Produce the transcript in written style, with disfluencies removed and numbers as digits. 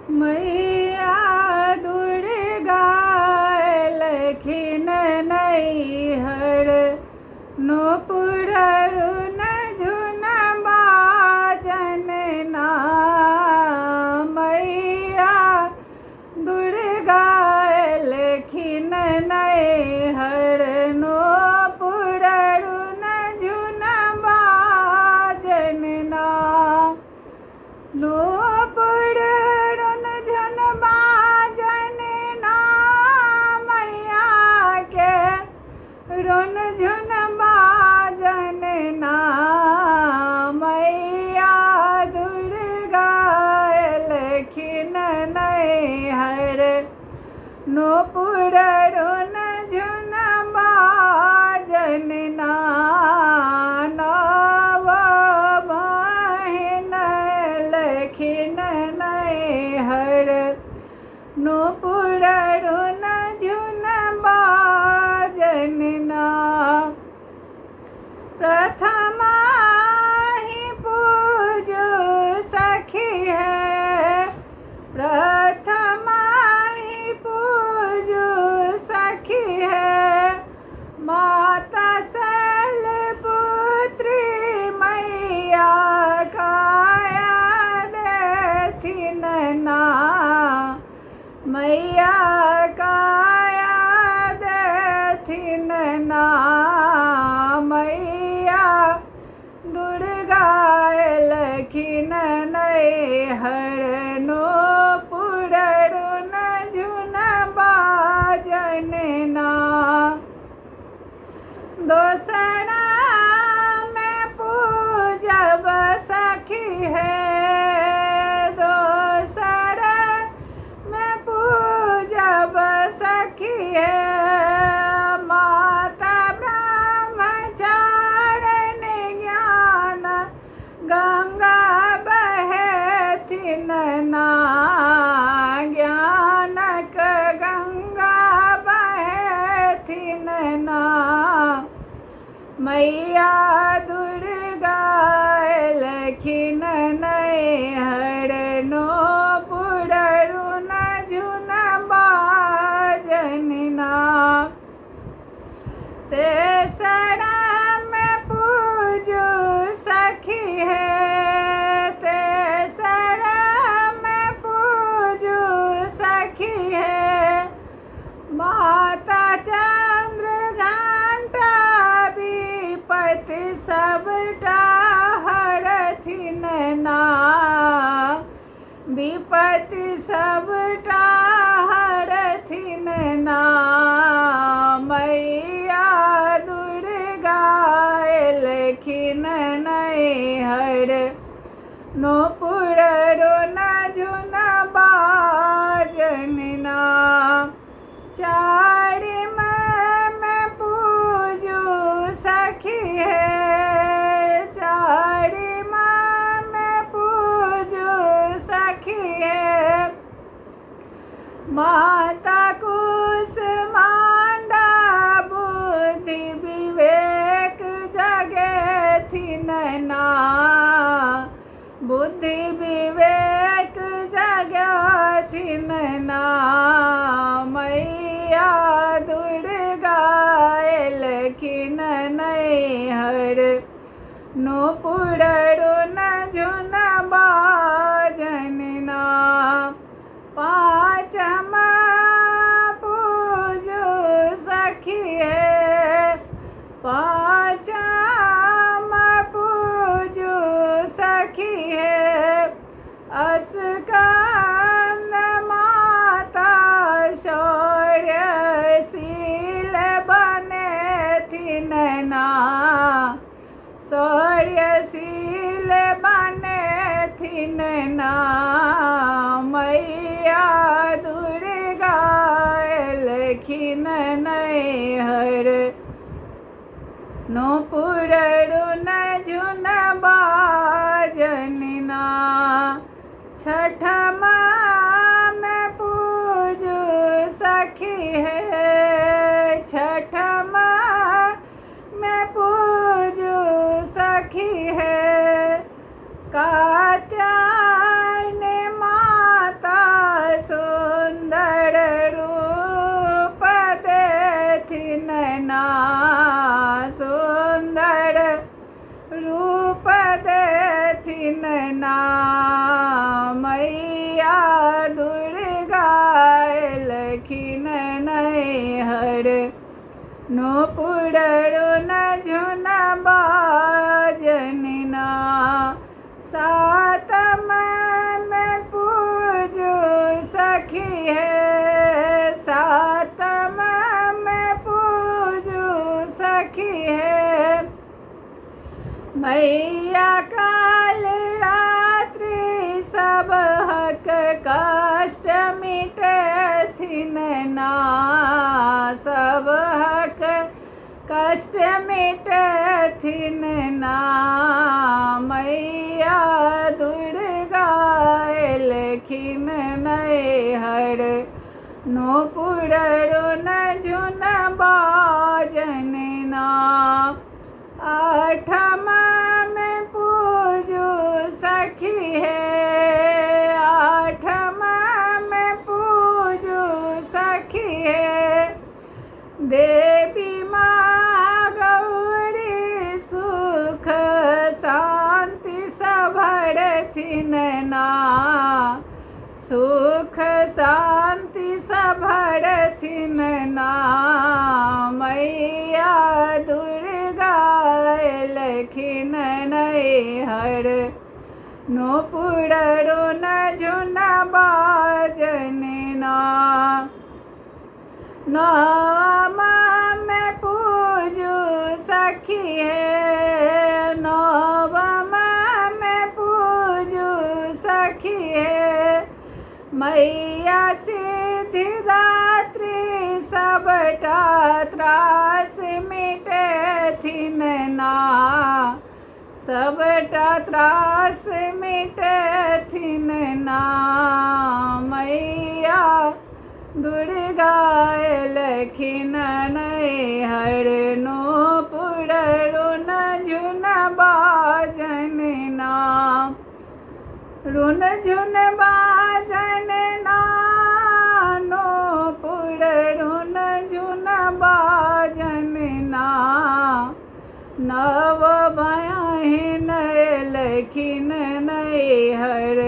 मैया दुर्गा लखिन नैहर नूपुर रुन झुन बाजन ना। मैया दुर्गा लखिन नैहर नूपुर रुन झुन बाजन ना। नूपुर रुन झुन बाजन ना मैया के रुन झुन बाजन ना। मैया दुर्गा लखिन नैहर नूपुर रुन झुन बाजन ना। नव बहिन लखिन नैहर नूपुर रुन झुन बाजन ना। प्रथम ही पूजो सखी है प्रथम ही पूजो सखी है। माता शैलपुत्री मैया काया देथिन ना। मैया काया देथिन ना। मैया दुर्गा लखिन नैहर नूपुर रुन झुन बाजन ना। दोसरा में पूजब सखी है दोसरा में पूजब सखी है। माता ब्रह्मचारिणी ज्ञान गंगा बहेथिन ना। ज्ञानक गंगा बहेथिन ना। मैया दुर्गा लखिन नैहर नूपुर रुन झुन बाजन ना। तेसरा में पूजो सखी है तेसरा में पूजो सखी है। माता चंद्रघंटा विपत्ति सबटा हरथिन ना। विपत्ति सबटा हरथिन ना। मैया दुर्गा लखिन नैहर नूपुर रुन झुन बाजन ना। चारिम में पूजो सखी है चारिम में पूजो सखी है। माता कुसमांडा बुद्धि विवेक जगेथिन ना। बुद्धि विवेक जगेथिन ना। मैया दुर्गा लखिन नैहर नूपुर रुन झुन बाजन ना। पाँचम पूजो सखी है पाँचम पूजो सखी है। अस्कंद माता शौर्यशील बनेथिन ना। शौर्यशील बनेथिन ना। मैया दुर्गा लखिन नैहर नूपुर रुन झुन बाजन ना। छठम में पूजो सखी है छठम में पूजो सखी है। कात्यायनी माता नुपुररुन झुन बाजनना सातम में पूजू सखी है, सातम में पूजू सखी है। मैया काल रात्रि सब हक कष्ट मिटथिन ना, सब हक कष्ट मिटथिन ना। मैया दुर्गा एलखिन नैहर नुपुररुन झुन बाजनना आठम में पूजू सखी है, आठम में पूजू सखी है। देवी माँ गौरी सुख शांति सभरथिन ना, सुख शांति सभरथिन ना। मैया दुर्गा एलखिन नैहर नुपुररुन झुन बाजनना नवम में पूजू सखी है, नवम में पूजू सखी है। मैया सिद्धिदात्री सबटा त्रास मिटथिन ना, सबटा त्रास मिटथिन ना। मैया दुर्गा एलखिन नैहर नुपुररुन झुन बाजनना रुन झुन बाजनना नुपुररुन झुन बाजनना। नव बहिन एलखिन नैहर